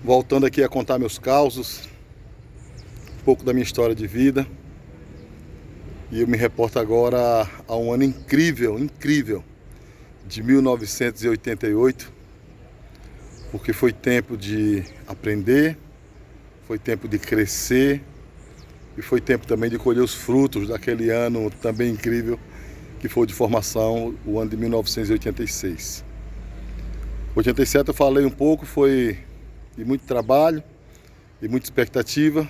Voltando aqui a contar meus causos, um pouco da minha história de vida. E eu me reporto agora a um ano incrível, de 1988, porque foi tempo de aprender, foi tempo de crescer e foi tempo também de colher os frutos daquele ano também incrível que foi de formação, o ano de 1986. 87 eu falei um pouco, foi de muito trabalho e muita expectativa,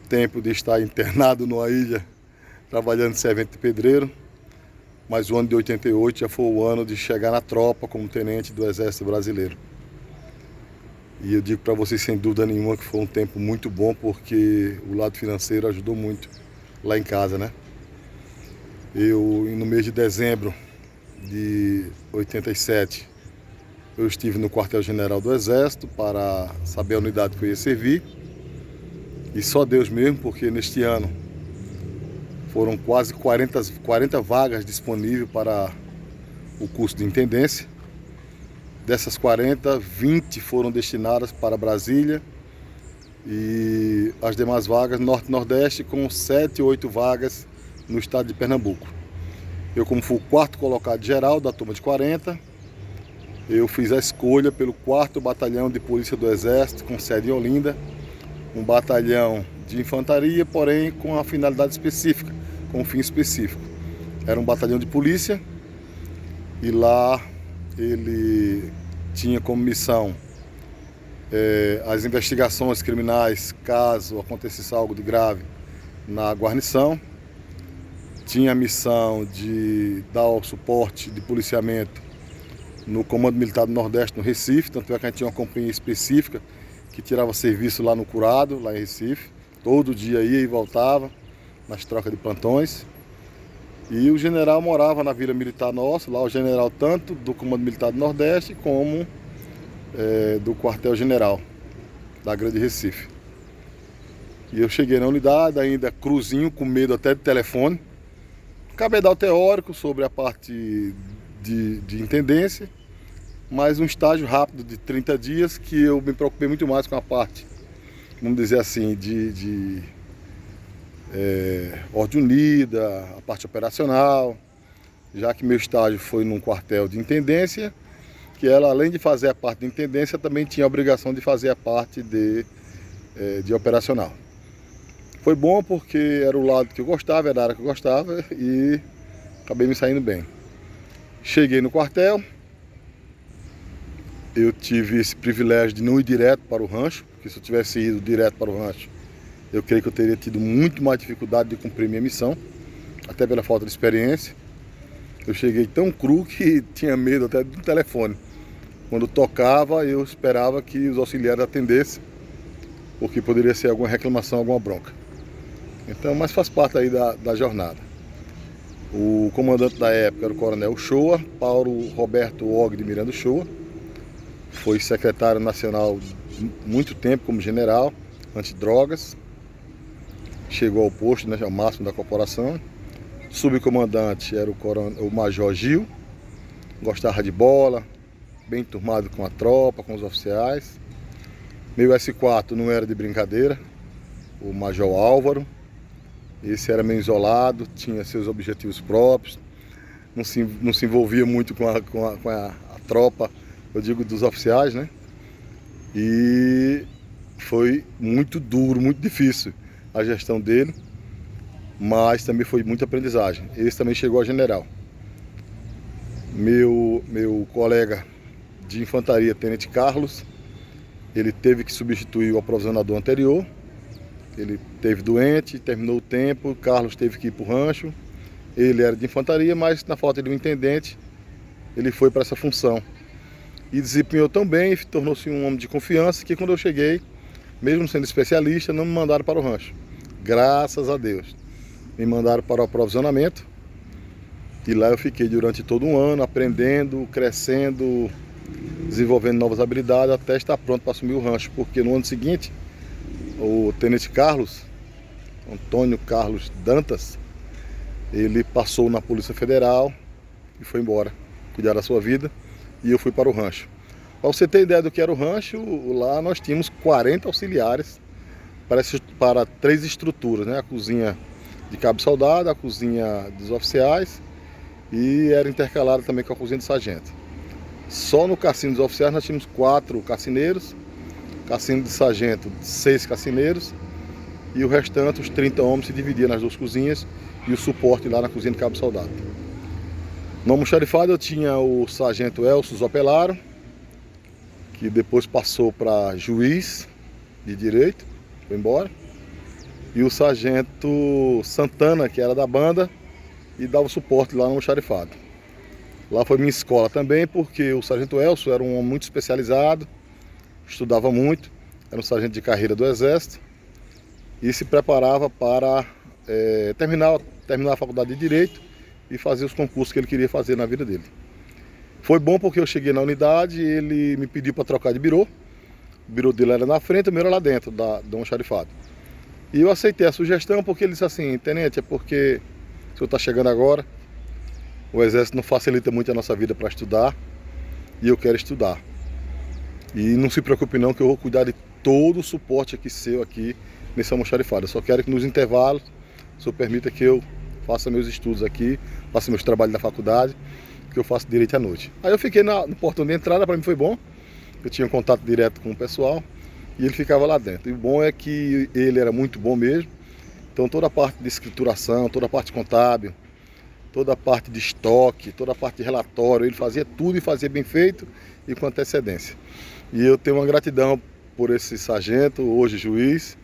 tempo de estar internado numa ilha trabalhando de servente de pedreiro, mas o ano de 88 já foi o ano de chegar na tropa como tenente do Exército Brasileiro. E eu digo para vocês sem dúvida nenhuma que foi um tempo muito bom, porque o lado financeiro ajudou muito lá em casa, né? No mês de dezembro de 87, eu estive no quartel-general do Exército para saber a unidade que eu ia servir. E só Deus mesmo, porque neste ano foram quase 40 vagas disponíveis para o curso de intendência. Dessas 40, 20 foram destinadas para Brasília e as demais vagas Norte e Nordeste, com 7 ou 8 vagas no estado de Pernambuco. Eu, como fui o quarto colocado geral da turma de 40, eu fiz a escolha pelo 4º Batalhão de Polícia do Exército, com sede em Olinda, um batalhão de infantaria, porém com a finalidade específica, com um fim específico. Era um batalhão de polícia e lá ele tinha como missão as investigações criminais, caso acontecesse algo de grave na guarnição. Tinha a missão de dar o suporte de policiamento no Comando Militar do Nordeste, no Recife, tanto é que a gente tinha uma companhia específica que tirava serviço lá no Curado, lá em Recife. Todo dia ia e voltava nas trocas de plantões. E o general morava na Vila Militar nossa, lá o general tanto do Comando Militar do Nordeste como do quartel-general da Grande Recife. E eu cheguei na unidade, ainda cruzinho, com medo até de telefone. Cabedal teórico sobre a parte de intendência, mas um estágio rápido de 30 dias que eu me preocupei muito mais com a parte, vamos dizer assim, de ordem unida, a parte operacional, já que meu estágio foi num quartel de intendência, que ela, além de fazer a parte de intendência, também tinha a obrigação de fazer a parte de operacional. Foi bom porque era o lado que eu gostava, era a área que eu gostava e acabei me saindo bem. Cheguei no quartel, eu tive esse privilégio de não ir direto para o rancho, porque se eu tivesse ido direto para o rancho, eu creio que eu teria tido muito mais dificuldade de cumprir minha missão, até pela falta de experiência. Eu cheguei tão cru que tinha medo até do telefone. Quando tocava, eu esperava que os auxiliares atendessem, porque poderia ser alguma reclamação, alguma bronca. Então, mas faz parte aí da jornada. O comandante da época era o coronel Shoa, Paulo Roberto Og de Miranda Shoa. Foi secretário nacional muito tempo como general, antidrogas. Chegou ao posto, né, ao máximo da corporação. Subcomandante era o Major Gil. Gostava de bola, bem enturmado com a tropa, com os oficiais. Meu S4 não era de brincadeira, o Major Álvaro. Esse era meio isolado, tinha seus objetivos próprios, não se envolvia muito com a tropa, eu digo dos oficiais, né? E foi muito duro, muito difícil a gestão dele, mas também foi muita aprendizagem. Esse também chegou a general. Meu colega de infantaria, Tenente Carlos, ele teve que substituir o aprovisionador anterior. Ele esteve doente, terminou o tempo, Carlos teve que ir para o rancho. Ele era de infantaria, mas na falta de um intendente, ele foi para essa função. E desempenhou tão bem, tornou-se um homem de confiança, que quando eu cheguei, mesmo sendo especialista, não me mandaram para o rancho. Graças a Deus. Me mandaram para o aprovisionamento. E lá eu fiquei durante todo um ano, aprendendo, crescendo, desenvolvendo novas habilidades, até estar pronto para assumir o rancho. Porque no ano seguinte, o Tenente Carlos, Antônio Carlos Dantas, ele passou na Polícia Federal e foi embora, cuidar da sua vida, e eu fui para o rancho. Para você ter ideia do que era o rancho, lá nós tínhamos 40 auxiliares para 3 estruturas, né? A cozinha de cabo-soldado, a cozinha dos oficiais e era intercalada também com a cozinha de sargento. Só no cassino dos oficiais nós tínhamos 4 cassineiros, cassino de sargento 6 cassineiros e o restante, os 30 homens, se dividiam nas 2 cozinhas e o suporte lá na cozinha de cabo-soldado. No almoxarifado eu tinha o sargento Elcio Zopelaro, que depois passou para juiz de direito, foi embora, e o sargento Santana, que era da banda e dava suporte lá no almoxarifado. Lá foi minha escola também, porque o sargento Elcio era um homem muito especializado, estudava muito, era um sargento de carreira do Exército e se preparava para terminar a faculdade de Direito e fazer os concursos que ele queria fazer na vida dele. Foi bom porque eu cheguei na unidade e ele me pediu para trocar de birô. O birô dele era na frente, o meu era lá dentro do almoxarifado. E eu aceitei a sugestão porque ele disse assim: tenente, é porque o senhor está chegando agora, o Exército não facilita muito a nossa vida para estudar e eu quero estudar. E não se preocupe não que eu vou cuidar de todo o suporte aqui seu aqui nesse almoxarifado. Eu só quero que nos intervalos o senhor permita que eu faça meus estudos aqui, faça meus trabalhos da faculdade, que eu faço direito à noite. Aí eu fiquei no portão de entrada, para mim foi bom. Eu tinha um contato direto com o pessoal e ele ficava lá dentro. E o bom é que ele era muito bom mesmo. Então toda a parte de escrituração, toda a parte contábil, toda a parte de estoque, toda a parte de relatório, ele fazia tudo e fazia bem feito e com antecedência. E eu tenho uma gratidão por esse sargento, hoje juiz,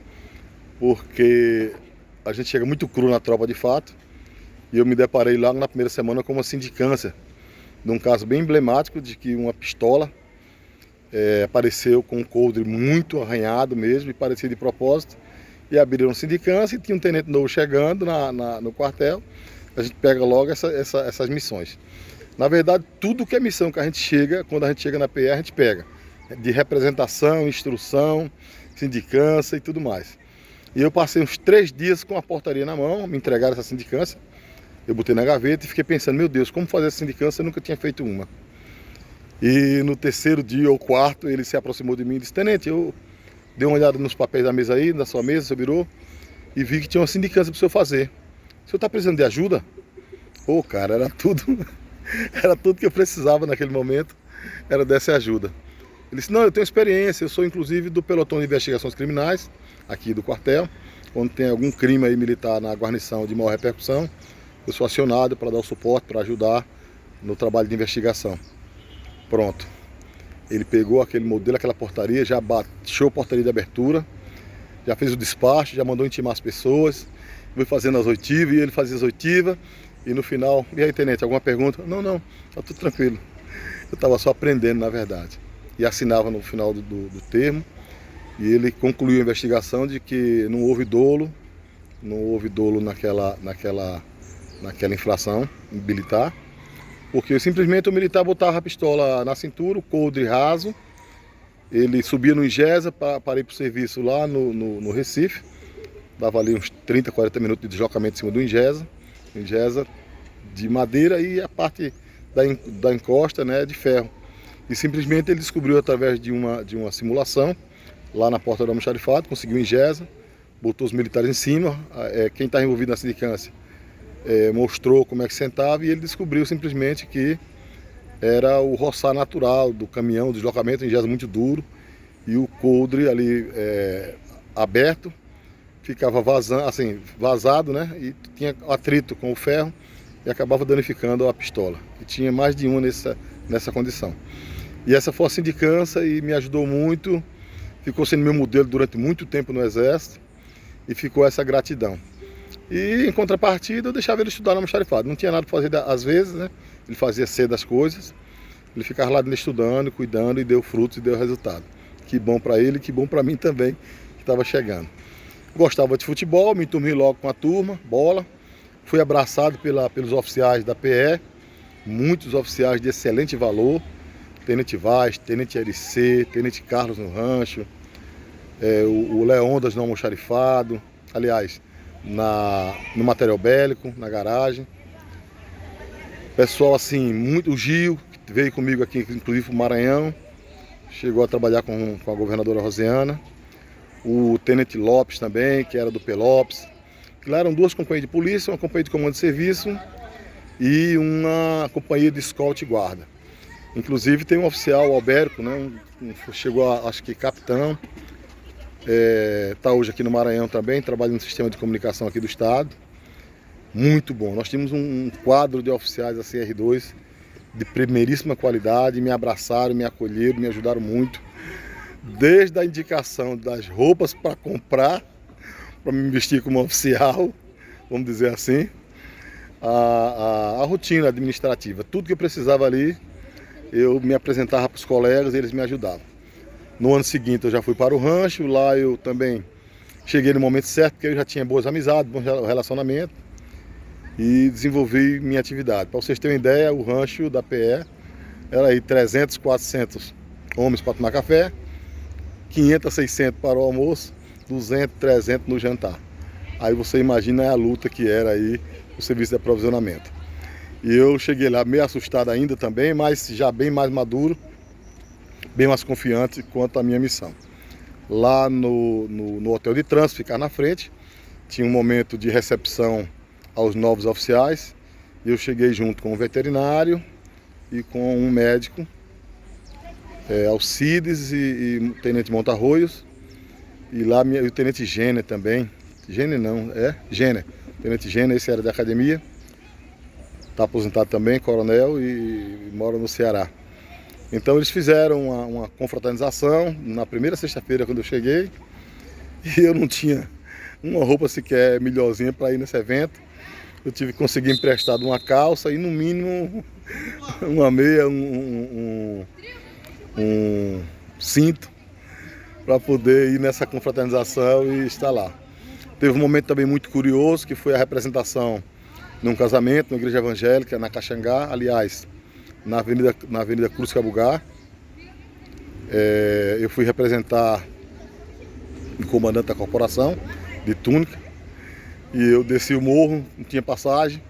porque a gente chega muito cru na tropa de fato. E eu me deparei lá na primeira semana com uma sindicância, num caso bem emblemático de que uma pistola apareceu com um coldre muito arranhado mesmo e parecia de propósito. E abriram sindicância e tinha um tenente novo chegando no quartel. A gente pega logo essas missões. Na verdade, tudo que é missão que a gente chega, quando a gente chega na PE, a gente pega. De representação, instrução, sindicância e tudo mais. E eu passei uns 3 dias com a portaria na mão, me entregaram essa sindicância. Eu botei na gaveta e fiquei pensando, meu Deus, como fazer essa sindicância? Eu nunca tinha feito uma. E no 3º dia ou 4º, ele se aproximou de mim e disse: tenente, eu dei uma olhada nos papéis da mesa aí, na sua mesa, seu birô, e vi que tinha uma sindicância para o senhor fazer. O senhor está precisando de ajuda? Ô, cara, era tudo que eu precisava naquele momento, era dessa ajuda. Ele disse: não, eu tenho experiência, eu sou inclusive do pelotão de investigações criminais, aqui do quartel, quando tem algum crime aí militar na guarnição de maior repercussão, eu sou acionado para dar o suporte, para ajudar no trabalho de investigação. Pronto. Ele pegou aquele modelo, aquela portaria, já baixou a portaria de abertura, já fez o despacho, já mandou intimar as pessoas, foi fazendo as oitivas, e ele fazia as oitivas, e no final: e aí, tenente, alguma pergunta? Não, tá tudo tranquilo. Eu estava só aprendendo, na verdade. E assinava no final do termo, e ele concluiu a investigação de que não houve dolo naquela infração militar, porque simplesmente o militar botava a pistola na cintura, o coldre raso, ele subia no Ingesa para ir para o serviço lá no Recife, dava ali uns 30, 40 minutos de deslocamento em cima do Ingesa de madeira e a parte da encosta, né, de ferro. E simplesmente ele descobriu através de uma simulação, lá na porta do almoxarifado, conseguiu o Ingesa, botou os militares em cima, quem está envolvido na sindicância mostrou como é que sentava e ele descobriu simplesmente que era o roçar natural do caminhão, o deslocamento, em gesso muito duro, e o coldre ali aberto, ficava vazado, né? E tinha atrito com o ferro e acabava danificando a pistola. E tinha mais de uma nessa condição. E essa foi a sindicância e me ajudou muito, ficou sendo meu modelo durante muito tempo no Exército e ficou essa gratidão. E em contrapartida eu deixava ele estudar no almoxarifado. Não tinha nada para fazer às vezes, né? Ele fazia cedo as coisas. Ele ficava lá estudando, cuidando e deu frutos e deu resultado. Que bom para ele, que bom para mim também, que estava chegando. Gostava de futebol, me enturmei logo com a turma, bola. Fui abraçado pelos oficiais da PE, muitos oficiais de excelente valor. Tenente Vaz, Tenente RC, Tenente Carlos no rancho, o Leondas no almoxarifado. Aliás, no material bélico, na garagem. Pessoal assim, o Gil, que veio comigo aqui, inclusive para o Maranhão, chegou a trabalhar com a governadora Rosiana, o Tenente Lopes também, que era do Pelopes. Lá eram duas companhias de polícia, uma companhia de comando de serviço e uma companhia de escolta e guarda. Inclusive tem um oficial, o Albérico, né, chegou a, acho que capitão, está hoje aqui no Maranhão também, trabalha no sistema de comunicação aqui do estado. Muito bom. Nós tínhamos um quadro de oficiais da CR2 de primeiríssima qualidade, me abraçaram, me acolheram, me ajudaram muito. Desde a indicação das roupas para comprar, para me vestir como oficial, vamos dizer assim, a rotina administrativa. Tudo que eu precisava ali, eu me apresentava para os colegas e eles me ajudavam. No ano seguinte eu já fui para o rancho, lá eu também cheguei no momento certo, porque eu já tinha boas amizades, bom relacionamento e desenvolvi minha atividade. Para vocês terem uma ideia, o rancho da PE era aí 300, 400 homens para tomar café, 500, 600 para o almoço, 200, 300 no jantar. Aí você imagina a luta que era aí o serviço de aprovisionamento. E eu cheguei lá meio assustado ainda também, mas já bem mais maduro, bem mais confiante quanto à minha missão. Lá no hotel de trânsito, ficar na frente, tinha um momento de recepção aos novos oficiais. E eu cheguei junto com o veterinário e com um médico, Alcides e o tenente Montarroios. E lá o tenente Gêner também. Gêner não, Gêner. Tenente Gêner, esse era da academia. Está aposentado também, coronel, e mora no Ceará. Então eles fizeram uma confraternização na primeira sexta-feira quando eu cheguei. E eu não tinha uma roupa sequer melhorzinha para ir nesse evento. Eu tive que conseguir emprestado uma calça e no mínimo uma meia, um cinto para poder ir nessa confraternização e estar lá. Teve um momento também muito curioso, que foi a representação num casamento, na igreja evangélica, na Caxangá, aliás, na Avenida Cruz Cabugá. Eu fui representar o comandante da corporação de túnica e eu desci o morro, não tinha passagem,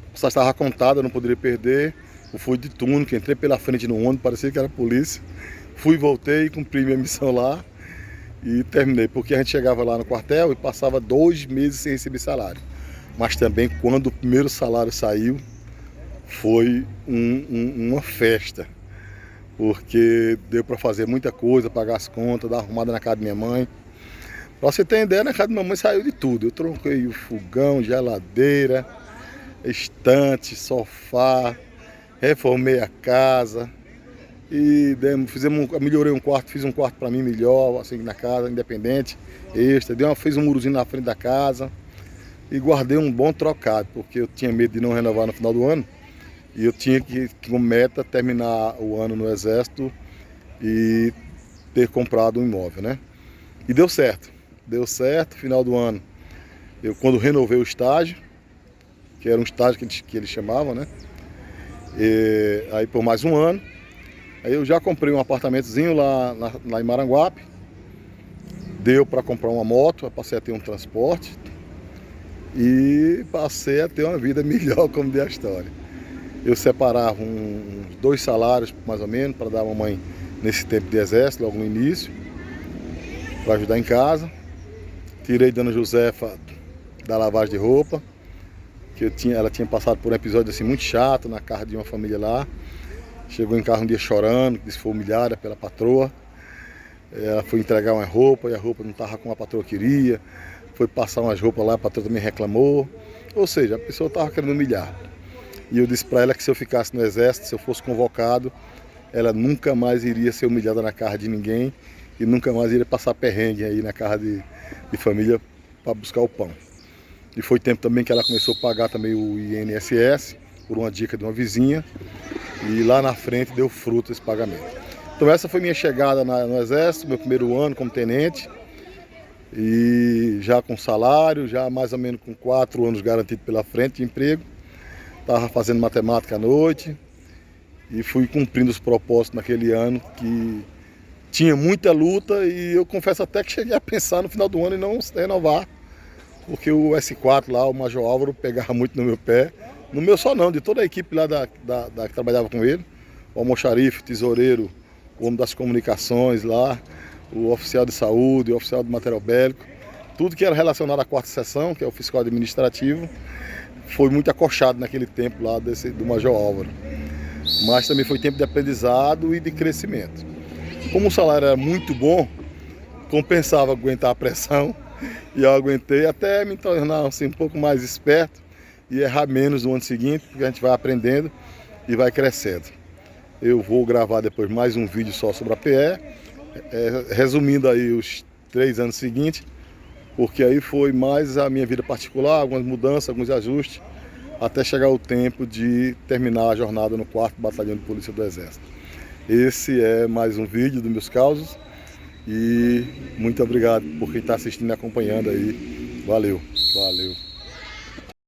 a passagem estava contada, não poderia perder. Eu fui de túnica, entrei pela frente no ônibus, parecia que era polícia. Fui, voltei, cumpri minha missão lá e terminei, porque a gente chegava lá no quartel e passava 2 meses sem receber salário. Mas também quando o primeiro salário saiu, foi uma festa, porque deu para fazer muita coisa, pagar as contas, dar uma arrumada na casa da minha mãe. Para você ter ideia, na casa da minha mãe saiu de tudo. Eu troquei o fogão, geladeira, estante, sofá, reformei a casa e melhorei um quarto, fiz um quarto para mim melhor, assim, na casa, independente, extra. Fiz um murozinho na frente da casa e guardei um bom trocado, porque eu tinha medo de não renovar no final do ano. E eu tinha que, como meta, terminar o ano no Exército e ter comprado um imóvel, né? E deu certo. Deu certo, final do ano. Quando renovei o estágio, que era um estágio que eles chamavam, né? Aí por mais um ano. Aí eu já comprei um apartamentozinho lá em Maranguape. Deu para comprar uma moto, passei a ter um transporte. E passei a ter uma vida melhor, como diz a história. Eu separava uns 2 salários, mais ou menos, para dar a mamãe nesse tempo de exército, logo no início, para ajudar em casa. Tirei Dona Josefa da lavagem de roupa, que ela tinha passado por um episódio assim, muito chato na casa de uma família lá. Chegou em casa um dia chorando, disse que foi humilhada pela patroa. Ela foi entregar uma roupa e a roupa não estava como a patroa queria. Foi passar umas roupas lá, a patroa também reclamou. Ou seja, a pessoa estava querendo humilhar. E eu disse para ela que se eu ficasse no exército, se eu fosse convocado, ela nunca mais iria ser humilhada na casa de ninguém e nunca mais iria passar perrengue aí na casa de família para buscar o pão. E foi tempo também que ela começou a pagar também o INSS, por uma dica de uma vizinha, e lá na frente deu fruto esse pagamento. Então essa foi minha chegada no Exército, meu primeiro ano como tenente, e já com salário, já mais ou menos com 4 anos garantido pela frente de emprego. Estava fazendo matemática à noite e fui cumprindo os propósitos naquele ano, que tinha muita luta, e eu confesso até que cheguei a pensar no final do ano em não renovar, porque o S4 lá, o Major Álvaro, pegava muito no meu pé, no meu só não, de toda a equipe lá que trabalhava com ele, o almoxarife, o tesoureiro, o homem das comunicações lá, o oficial de saúde, o oficial de material bélico, tudo que era relacionado à 4ª seção, que é o fiscal administrativo, foi muito acochado naquele tempo lá do Major Álvaro. Mas também foi tempo de aprendizado e de crescimento. Como o salário era muito bom, compensava aguentar a pressão, e eu aguentei até me tornar assim, um pouco mais esperto e errar menos no ano seguinte, porque a gente vai aprendendo e vai crescendo. Eu vou gravar depois mais um vídeo só sobre a PE, resumindo aí os 3 anos seguintes, porque aí foi mais a minha vida particular, algumas mudanças, alguns ajustes, até chegar o tempo de terminar a jornada no 4º Batalhão de Polícia do Exército. Esse é mais um vídeo dos meus causos e muito obrigado por quem está assistindo e acompanhando aí. Valeu, valeu.